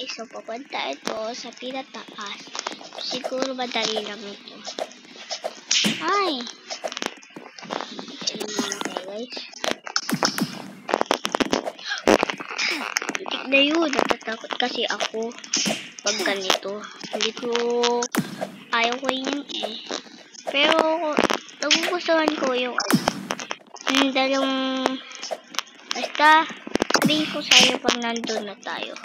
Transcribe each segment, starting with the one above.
guys. So, papunta ito sa pinataas. Siguro madali lang ito. Ay! Ito naman tayo, guys. Hindi na yun. Natatakot kasi ako pag ganito. Hindi ko ayaw ko yun eh. Pero nagugustuhan ko yung dalawang basta sabihin ko sa'yo pag nandun na tayo.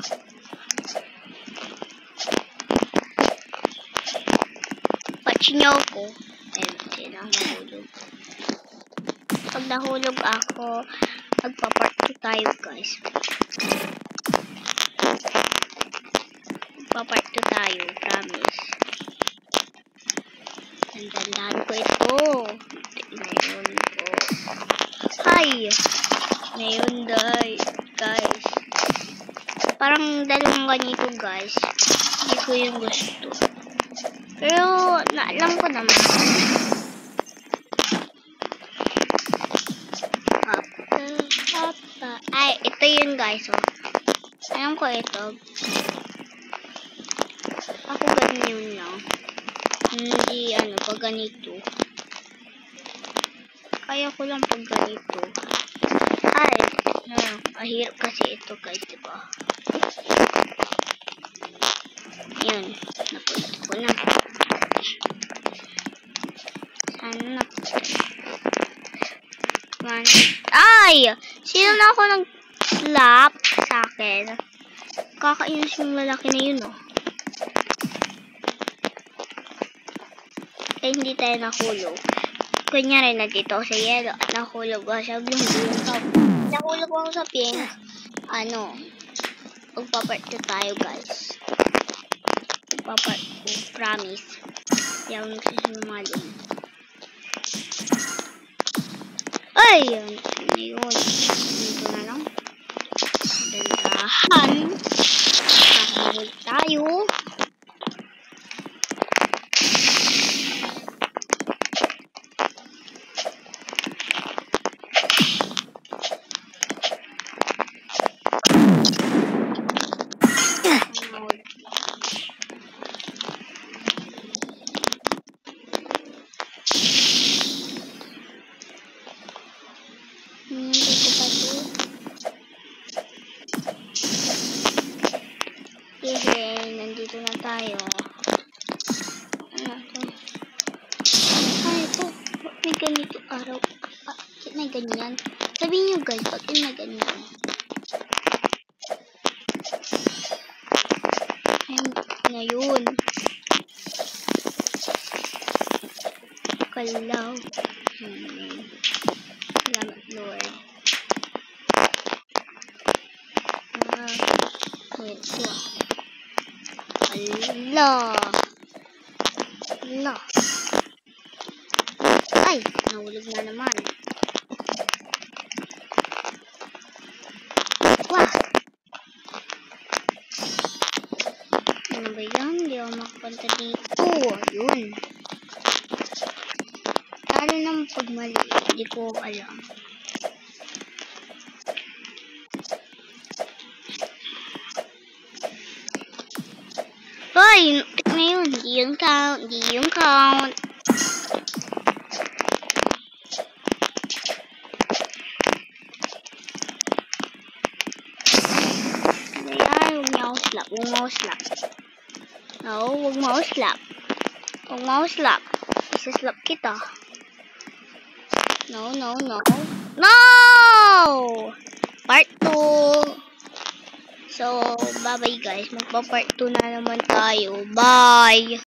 Patsinyaw ko. Ayun, silang nahulog. Pag nahulog ako, magpa-part 2 tayo guys. Magpa-part 2 tayo, promise. Nandandahan ko ito. Ngayon ko. Hi! Ngayon guys. Parang dalawang ganito guys. Hindi ko yung gusto. Pero naalam ko naman. Ay, ito yun guys. Oh. Alam ko ito. Ako ganyan lang. Hindi pag ganito. Kaya ko lang pag ganito. Ay, mahirap kasi ito guys, diba? Yan, napunta ko na. Sana napunta. Ay! Sino na ako nag-slap sa akin? Kakainis yung lalaki na yun, oh. Eh, hindi tayo nahulog. Kunyari, nandito ako sa yellow at nahulog ako sa blue. Nahulog ako sa pink. Magpapart 2 tayo, guys. Magpapart 2, promise. Yung susumalin. Ay! Yun. Dito na lang. Dandahan. Nakahulog tayo. Nandito na tayo. Ay, ito. May ganito araw. Bakit may ganyan? Sabihin nyo guys, bakit may ganyan? Ngayon. Kalaw. Salamat Lord. Ito Allah. Ay, nahulog na naman. Wah. Ano ba yan? Hindi ako makapunta dito. Yun. Lalo naman pag mali. Hindi ko alam. Hoy! Ngayon, hindi yung count. Ayan, huwag mo slap. No, huwag mo slap. Isa-slap kita. No! Part 2! So, bye-bye guys. Magpa-part 2 na naman tayo. Bye!